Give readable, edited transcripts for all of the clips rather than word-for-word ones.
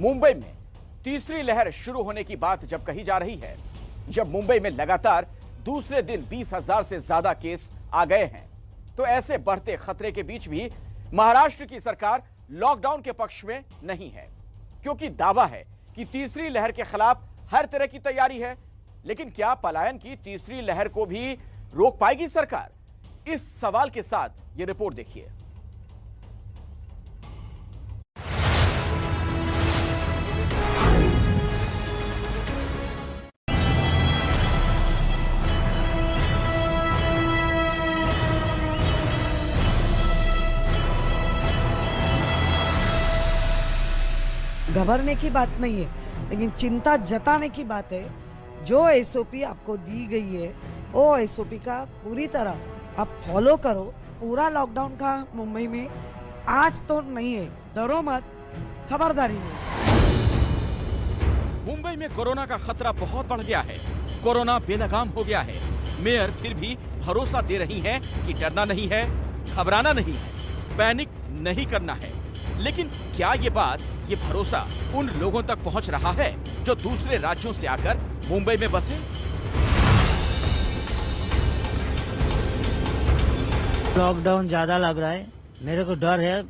मुंबई में तीसरी लहर शुरू होने की बात जब कही जा रही है, जब मुंबई में लगातार दूसरे दिन 20,000 से ज्यादा केस आ गए हैं, तो ऐसे बढ़ते खतरे के बीच भी महाराष्ट्र की सरकार लॉकडाउन के पक्ष में नहीं है, क्योंकि दावा है कि तीसरी लहर के खिलाफ हर तरह की तैयारी है। लेकिन क्या पलायन की तीसरी लहर को भी रोक पाएगी सरकार? इस सवाल के साथ यह रिपोर्ट देखिए। घबराने की बात नहीं है, लेकिन चिंता जताने की बात है। जो एसओपी आपको दी गई है वो एसओपी का पूरी तरह आप फॉलो करो। पूरा लॉकडाउन का मुंबई में आज तो नहीं है, डरो मत, खबरदारी में। मुंबई में कोरोना का खतरा बहुत बढ़ गया है, कोरोना बेलगाम हो गया है। मेयर फिर भी भरोसा दे रही हैं कि डरना नहीं है, घबराना नहीं है, पैनिक नहीं करना है। लेकिन क्या ये भरोसा उन लोगों तक पहुंच रहा है जो दूसरे राज्यों से आकर मुंबई में बसे? लॉकडाउन ज्यादा लग रहा है, मेरे को डर है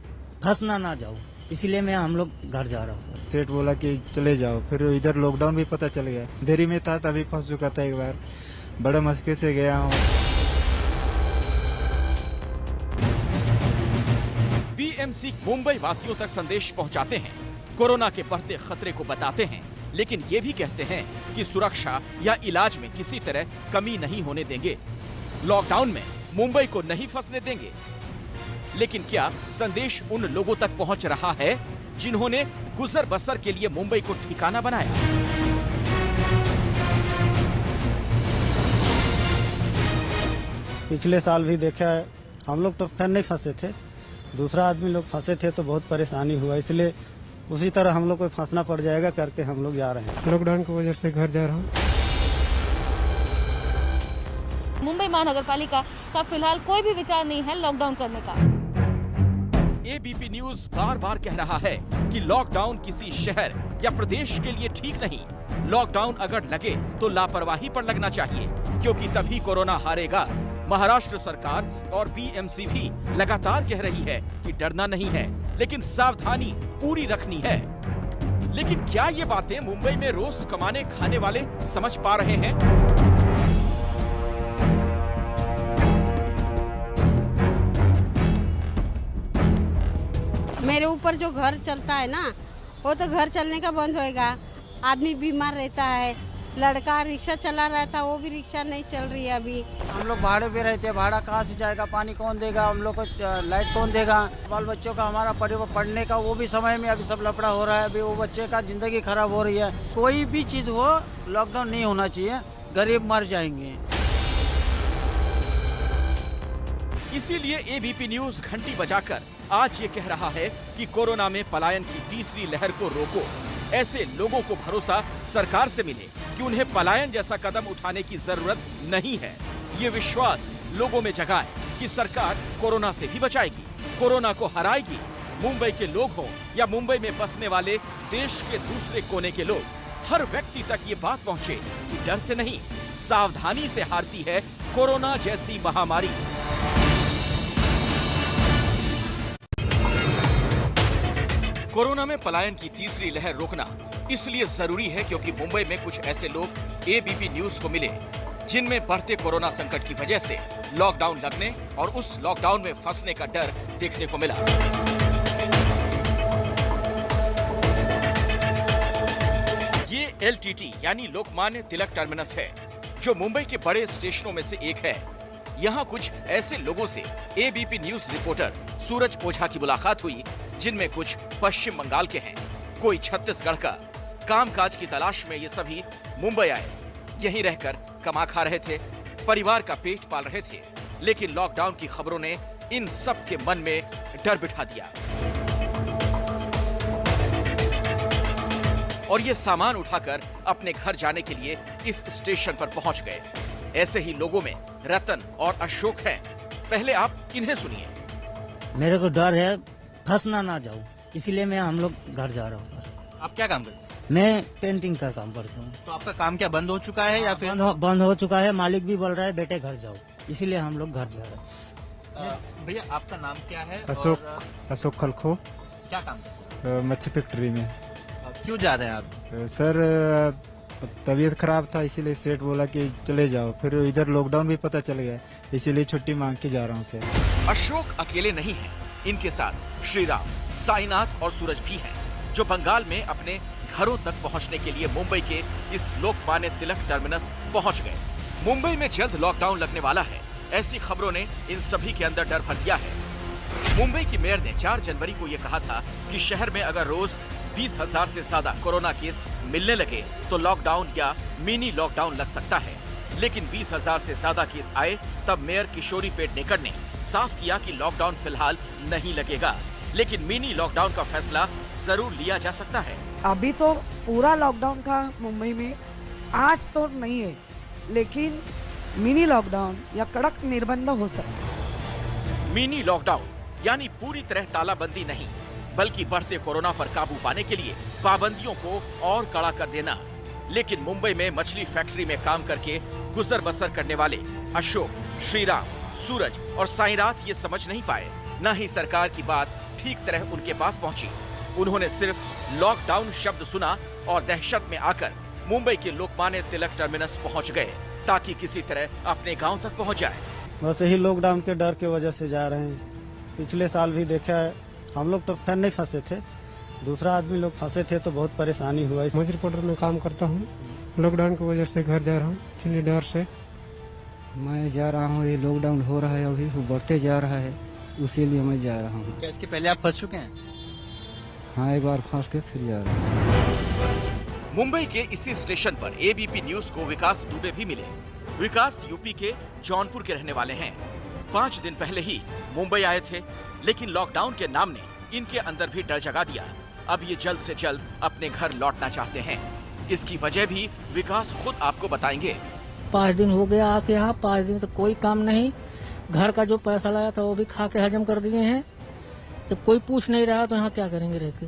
फंसना ना जाऊं, इसलिए मैं हम लोग घर जा रहा हूँ सर। सेठ बोला कि चले जाओ, फिर इधर लॉकडाउन भी पता चल गया। देरी में था तभी फंस चुका था एक बार, बड़ा मुश्किल से गया हूँ। बीएमसी मुंबई वासियों तक संदेश पहुंचाते हैं, कोरोना के बढ़ते खतरे को बताते हैं, लेकिन ये भी कहते हैं कि सुरक्षा या इलाज में किसी तरह कमी नहीं होने देंगे, लॉकडाउन में मुंबई को नहीं फंसने देंगे। लेकिन क्या संदेश उन लोगों तक पहुंच रहा है जिन्होंने गुजर बसर के लिए मुंबई को ठिकाना बनाया? पिछले साल भी देखा है, हम लोग तो खैर नहीं फंसे थे, दूसरा आदमी लोग फंसे थे तो बहुत परेशानी हुआ, इसलिए उसी तरह हम लोग को फंसना पड़ जाएगा करके हम लोग जा रहे हैं। लॉकडाउन की वजह से घर जा रहा हूँ। मुंबई महानगर पालिका का फिलहाल कोई भी विचार नहीं है लॉकडाउन करने का। एबीपी न्यूज बार बार कह रहा है कि लॉकडाउन किसी शहर या प्रदेश के लिए ठीक नहीं। लॉकडाउन अगर लगे तो लापरवाही पर लगना चाहिए, क्योंकि तभी कोरोना हारेगा। महाराष्ट्र सरकार और बीएमसी भी लगातार कह रही है कि डरना नहीं है, लेकिन सावधानी पूरी रखनी है। लेकिन क्या ये बातें मुंबई में रोज कमाने खाने वाले समझ पा रहे हैं? मेरे ऊपर जो घर चलता है ना, वो तो घर चलने का बंद होएगा। आदमी बीमार रहता है, लड़का रिक्शा चला रहा था, वो भी रिक्शा नहीं चल रही है अभी। हम लोग भाड़े पे रहते हैं, भाड़ा कहाँ से जाएगा, पानी कौन देगा, हम लोग को लाइट कौन देगा, बाल बच्चों का हमारा परिवार पढ़ने का वो भी समय में अभी सब लफड़ा हो रहा है। अभी वो बच्चे का जिंदगी खराब हो रही है। कोई भी चीज हो, लॉकडाउन नहीं होना चाहिए, गरीब मर जाएंगे। इसीलिए एबीपी न्यूज घंटी बजाकर आज ये कह रहा है कि कोरोना में पलायन की तीसरी लहर को रोको। ऐसे लोगों को भरोसा सरकार से मिले कि उन्हें पलायन जैसा कदम उठाने की जरूरत नहीं है। ये विश्वास लोगों में जगाए कि सरकार कोरोना से भी बचाएगी, कोरोना को हराएगी। मुंबई के लोग हों या मुंबई में बसने वाले देश के दूसरे कोने के लोग, हर व्यक्ति तक ये बात पहुंचे कि डर से नहीं, सावधानी से हारती है कोरोना जैसी महामारी। कोरोना में पलायन की तीसरी लहर रोकना इसलिए जरूरी है क्योंकि मुंबई में कुछ ऐसे लोग एबीपी न्यूज को मिले जिनमें बढ़ते कोरोना संकट की वजह से लॉकडाउन लगने और उस लॉकडाउन में फंसने का डर देखने को मिला। ये एलटीटी यानी लोकमान्य तिलक टर्मिनस है, जो मुंबई के बड़े स्टेशनों में से एक है। यहाँ कुछ ऐसे लोगों से एबीपी न्यूज रिपोर्टर सूरज ओझा की मुलाकात हुई जिनमें कुछ पश्चिम बंगाल के हैं, कोई छत्तीसगढ़ का। कामकाज की तलाश में ये सभी मुंबई आए, यहीं रहकर कमा खा रहे थे, परिवार का पेट पाल रहे थे। लेकिन लॉकडाउन की खबरों ने इन सब के मन में डर बिठा दिया और ये सामान उठाकर अपने घर जाने के लिए इस स्टेशन पर पहुंच गए। ऐसे ही लोगों में रतन और अशोक हैं। पहले आप इन्हें सुनिए। मेरे को डर है फंसना ना जाऊं, इसलिए मैं हम लोग घर जा रहा हूँ सर। आप क्या काम करते हैं? मैं पेंटिंग का काम करता हूँ। तो आपका काम क्या बंद हो चुका है या फिर? बंद हो चुका है। मालिक भी बोल रहा है बेटे घर जाओ, इसीलिए हम लोग घर जा रहे हैं। भैया आपका नाम क्या है? अशोक खलखो, क्या काम करते हैं? मच्छी फैक्ट्री में। क्यों जा रहे हैं आप? सर तबीयत खराब था, इसीलिए सेठ बोला कि चले जाओ। फिर इधर लॉकडाउन भी पता चल गया, इसीलिए छुट्टी मांग के जा रहा हूँ सर। अशोक अकेले नहीं हैं, इनके साथ श्रीराम, साईनाथ और सूरज भी हैं, जो बंगाल में अपने घरों तक पहुंचने के लिए मुंबई के इस लोकमान्य तिलक टर्मिनस पहुंच गए। मुंबई में जल्द लॉकडाउन लगने वाला है, ऐसी खबरों ने इन सभी के अंदर डर भर दिया है। मुंबई की मेयर ने 4 जनवरी को यह कहा था कि शहर में अगर रोज 20,000 से ज्यादा कोरोना केस मिलने लगे तो लॉकडाउन या मिनी लॉकडाउन लग सकता है। लेकिन 20,000 से ज्यादा केस आए तब मेयर किशोरी पेडनेकर ने साफ किया कि लॉकडाउन फिलहाल नहीं लगेगा, लेकिन मिनी लॉकडाउन का फैसला जरूर लिया जा सकता है। अभी तो पूरा लॉकडाउन का मुंबई में आज तो नहीं है, लेकिन मिनी लॉकडाउन या कड़क निर्बंध हो सकता है। मिनी लॉकडाउन यानी पूरी तरह तालाबंदी नहीं, बल्कि बढ़ते कोरोना पर काबू पाने के लिए पाबंदियों को और कड़ा कर देना। लेकिन मुंबई में मछली फैक्ट्री में काम करके गुजर बसर करने वाले अशोक, श्रीराम, सूरज और साईनाथ ये समझ नहीं पाए, न ही सरकार की बात ठीक तरह उनके पास पहुंची। उन्होंने सिर्फ लॉकडाउन शब्द सुना और दहशत में आकर मुंबई के लोकमान्य तिलक टर्मिनस पहुंच गए ताकि किसी तरह अपने गांव तक पहुंच जाए। बस यही लॉकडाउन के डर की वजह से जा रहे हैं। पिछले साल भी देखा है, हम लोग तो खैर नहीं फंसे थे, दूसरा आदमी लोग फंसे थे तो बहुत परेशानी हुआ। मछली पटर में काम करता हूँ, लॉकडाउन की वजह से घर जा रहा हूँ, इसलिए डर से मैं जा रहा हूँ। ये लॉकडाउन हो रहा है, अभी वो बढ़ते जा रहा है, इसीलिए मैं जा रहा हूँ। क्या इसके पहले आप फंस चुके हैं? हाँ, एक बार फंस के फिर जा रहा हूँ। मुंबई के इसी स्टेशन पर एबीपी न्यूज को विकास दुबे भी मिले। विकास यूपी के जौनपुर के रहने वाले हैं। 5 दिन पहले ही मुंबई आए थे, लेकिन लॉकडाउन के नाम ने इनके अंदर भी डर जगा दिया। अब ये जल्द से जल्द अपने घर लौटना चाहते हैं। इसकी वजह भी विकास खुद आपको बताएंगे। 5 दिन हो गया आके यहाँ, 5 दिन से कोई काम नहीं। घर का जो पैसा लाया था वो भी खा के हजम कर दिए हैं। जब कोई पूछ नहीं रहा तो यहाँ क्या करेंगे रह के।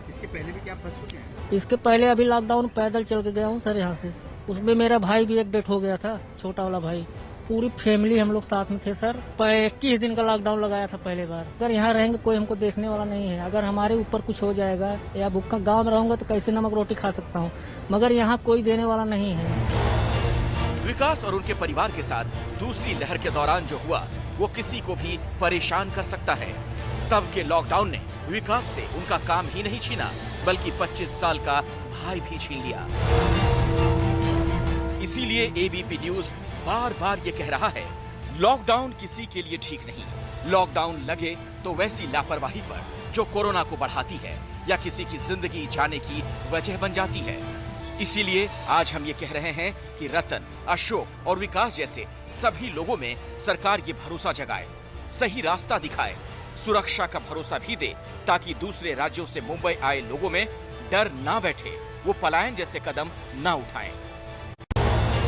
इसके पहले भी क्या फंस चुके हैं? इसके पहले अभी लॉकडाउन पैदल चल के गया हूँ सर यहाँ से। उसमें मेरा भाई भी एक डेथ हो गया था, छोटा वाला भाई। पूरी फैमिली हम लोग साथ में थे सर। 21 दिन का लॉकडाउन लगाया था पहले बार। अगर यहाँ रहेंगे कोई हमको देखने वाला नहीं है। अगर हमारे ऊपर कुछ हो जाएगा या भूखा गाँव में रहूंगा तो कैसे नमक रोटी खा सकता हूँ, मगर यहाँ कोई देने वाला नहीं है। विकास और उनके परिवार के साथ दूसरी लहर के दौरान जो हुआ वो किसी को भी परेशान कर सकता है। तब के लॉकडाउन ने विकास से उनका काम ही नहीं छीना, बल्कि 25 साल का भाई भी छीन लिया। इसीलिए एबीपी न्यूज बार बार ये कह रहा है, लॉकडाउन किसी के लिए ठीक नहीं। लॉकडाउन लगे तो वैसी लापरवाही पर जो कोरोना को बढ़ाती है या किसी की जिंदगी जाने की वजह बन जाती है। इसीलिए आज हम ये कह रहे हैं कि रतन, अशोक और विकास जैसे सभी लोगों में सरकार ये भरोसा जगाए, सही रास्ता दिखाए, सुरक्षा का भरोसा भी दे, ताकि दूसरे राज्यों से मुंबई आए लोगों में डर ना बैठे, वो पलायन जैसे कदम ना उठाएं।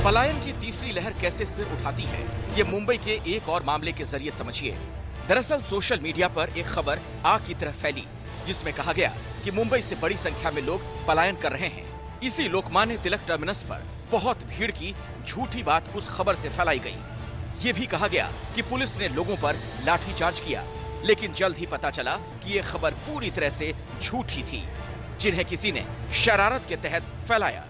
पलायन की तीसरी लहर कैसे सिर उठाती है, ये मुंबई के एक और मामले के जरिए समझिए। दरअसल सोशल मीडिया पर एक खबर आग की तरह फैली, जिसमें कहा गया कि मुंबई से बड़ी संख्या में लोग पलायन कर रहे हैं। इसी लोकमान्य तिलक टर्मिनस पर बहुत भीड़ की झूठी बात उस खबर से फैलाई गई। ये भी कहा गया कि पुलिस ने लोगों पर लाठीचार्ज किया, लेकिन जल्द ही पता चला कि ये खबर पूरी तरह से झूठी थी, जिन्हें किसी ने शरारत के तहत फैलाया।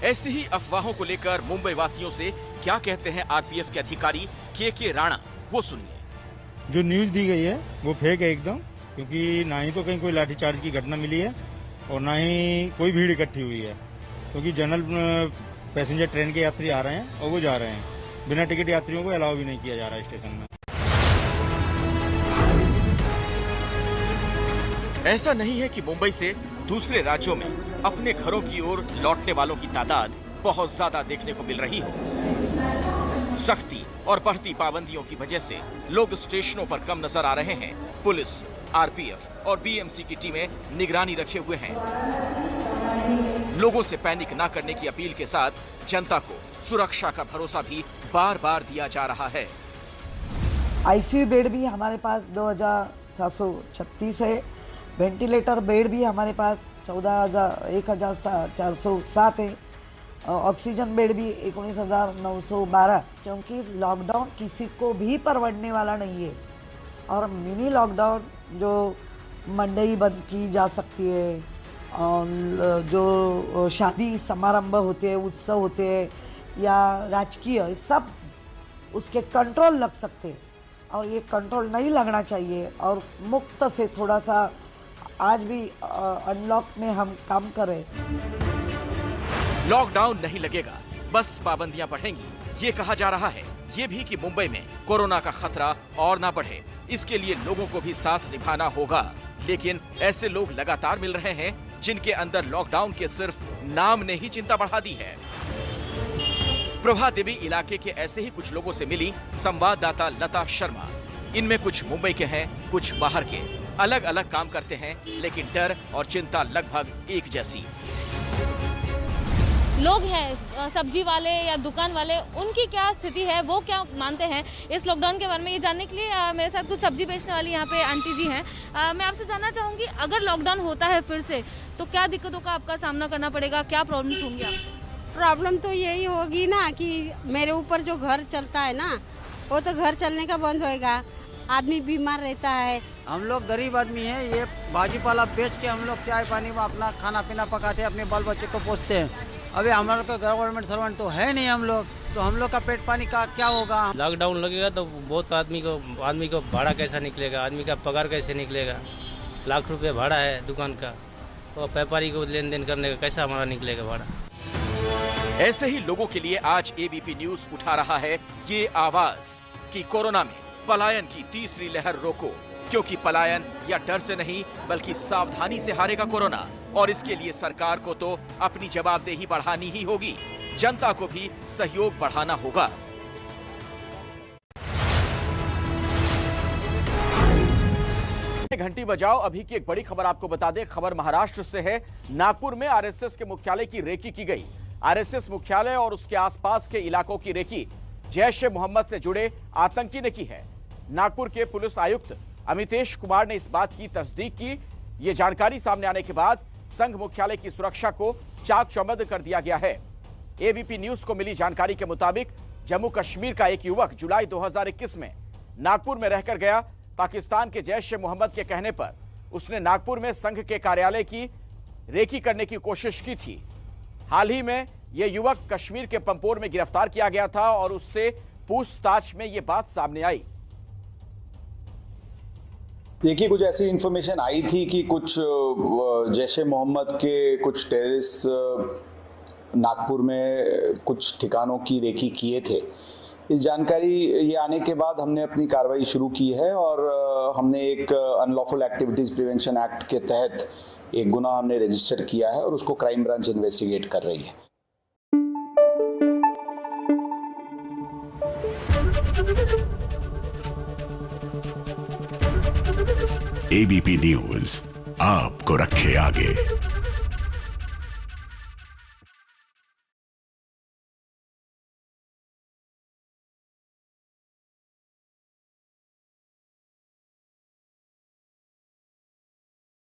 ऐसी ही अफवाहों को लेकर मुंबई वासियों से क्या कहते हैं आरपीएफ के अधिकारी के राणा, वो सुनिए। जो न्यूज दी गई है वो फेक है एकदम, क्योंकि ना ही तो कहीं कोई लाठीचार्ज की घटना मिली है और ना ही कोई भीड़ इकट्ठी हुई है, क्योंकि जनरल पैसेंजर ट्रेन के यात्री आ रहे हैं और वो जा रहे हैं। बिना टिकट यात्रियों को अलाउ भी नहीं किया जा रहा है स्टेशन में। ऐसा नहीं है कि मुंबई से दूसरे राज्यों में अपने घरों की ओर लौटने वालों की तादाद बहुत ज्यादा देखने को मिल रही हो। सख्ती और बढ़ती पाबंदियों की वजह से लोग स्टेशनों पर कम नजर आ रहे हैं। पुलिस, आरपीएफ और बीएमसी की टीमें निगरानी रखे हुए हैं। लोगों से पैनिक ना करने की अपील के साथ जनता को सुरक्षा का भरोसा भी बार बार दिया जा रहा है। आईसीयू बेड भी हमारे पास 2736 है। वेंटिलेटर बेड भी हमारे पास 1407 है। ऑक्सीजन बेड भी 19,912, क्योंकि लॉकडाउन किसी को भी परवड़ने वाला नहीं है। और मिनी लॉकडाउन जो मंडई बंद की जा सकती है, और जो शादी समारंभ होते हैं, उत्सव होते हैं या राजकीय, सब उसके कंट्रोल लग सकते हैं और ये कंट्रोल नहीं लगना चाहिए। और मुक्त से थोड़ा सा आज भी अनलॉक में हम काम करें। लॉकडाउन नहीं लगेगा, बस पाबंदियां बढ़ेंगी। ये कहा जा रहा है ये भी कि मुंबई में कोरोना का खतरा और ना बढ़े, इसके लिए लोगों को भी साथ निभाना होगा। लेकिन ऐसे लोग लगातार मिल रहे हैं जिनके अंदर लॉकडाउन के सिर्फ नाम ने ही चिंता बढ़ा दी है। प्रभा देवी इलाके के ऐसे ही कुछ लोगों से मिली संवाददाता लता शर्मा। इनमें कुछ मुंबई के हैं, कुछ बाहर के। अलग अलग काम करते हैं, लेकिन डर और चिंता लगभग एक जैसी। लोग हैं सब्जी वाले या दुकान वाले, उनकी क्या स्थिति है, वो क्या मानते हैं इस लॉकडाउन के बारे में, ये जानने के लिए मेरे साथ कुछ सब्जी बेचने वाली यहाँ पे आंटी जी हैं। मैं आपसे जानना चाहूँगी, अगर लॉकडाउन होता है फिर से, तो क्या दिक्कतों का आपका सामना करना पड़ेगा, क्या प्रॉब्लम्स होंगी आप? प्रॉब्लम तो यही होगी ना कि मेरे ऊपर जो घर चलता है ना, वो तो घर चलने का बंद होएगा, आदमी बीमार रहता है। हम लोग गरीब आदमी हैं, ये भाजी पाला बेच के हम लोग चाय पानी में अपना खाना पीना पकाते हैं, अपने बाल बच्चे को पोसते हैं। अभी हमारे को गवर्नमेंट सर्वेंट तो है नहीं हम लोग, तो हम लोग का पेट पानी का क्या होगा? लॉकडाउन लगेगा तो बहुत आदमी को भाड़ा कैसा निकलेगा, आदमी का पगार कैसे निकलेगा? लाख रुपए भाड़ा है दुकान का, और व्यापारी को लेन देन करने का कैसा हमारा निकलेगा भाड़ा? ऐसे ही लोगों के लिए आज एबीपी न्यूज उठा रहा है ये आवाज कि कोरोना में पलायन की तीसरी लहर रोको, क्योंकि पलायन या डर से नहीं बल्कि सावधानी से हारेगा कोरोना। और इसके लिए सरकार को तो अपनी जवाबदेही बढ़ानी ही होगी, जनता को भी सहयोग बढ़ाना होगा। घंटी बजाओ अभी की एक बड़ी खबर आपको बता दें। खबर महाराष्ट्र से है। नागपुर में आरएसएस के मुख्यालय की रेकी की गई। आरएसएस मुख्यालय और उसके आसपास के इलाकों की रेकी जैश ए मोहम्मद से जुड़े आतंकी ने की है। नागपुर के पुलिस आयुक्त अमितेश कुमार ने इस बात की तस्दीक की। ये जानकारी सामने आने के बाद संघ मुख्यालय की सुरक्षा को चाक चौबंद कर दिया गया है। एबीपी न्यूज को मिली जानकारी के मुताबिक जम्मू कश्मीर का एक युवक जुलाई 2021 में नागपुर में रहकर गया। पाकिस्तान के जैश ए मोहम्मद के कहने पर उसने नागपुर में संघ के कार्यालय की रेकी करने की कोशिश की थी। हाल ही में यह युवक कश्मीर के पंपोर में गिरफ्तार किया गया था और उससे पूछताछ में यह बात सामने आई। देखिए, कुछ ऐसी इंफॉर्मेशन आई थी कि कुछ जैश ए मोहम्मद के कुछ टेररिस्ट नागपुर में कुछ ठिकानों की रेकी किए थे। इस जानकारी ये आने के बाद हमने अपनी कार्रवाई शुरू की है और हमने एक अनलॉफुल एक्टिविटीज़ प्रिवेंशन एक्ट के तहत एक गुनाह हमने रजिस्टर किया है और उसको क्राइम ब्रांच इन्वेस्टिगेट कर रही है। एबीपी न्यूज आपको रखे आगे।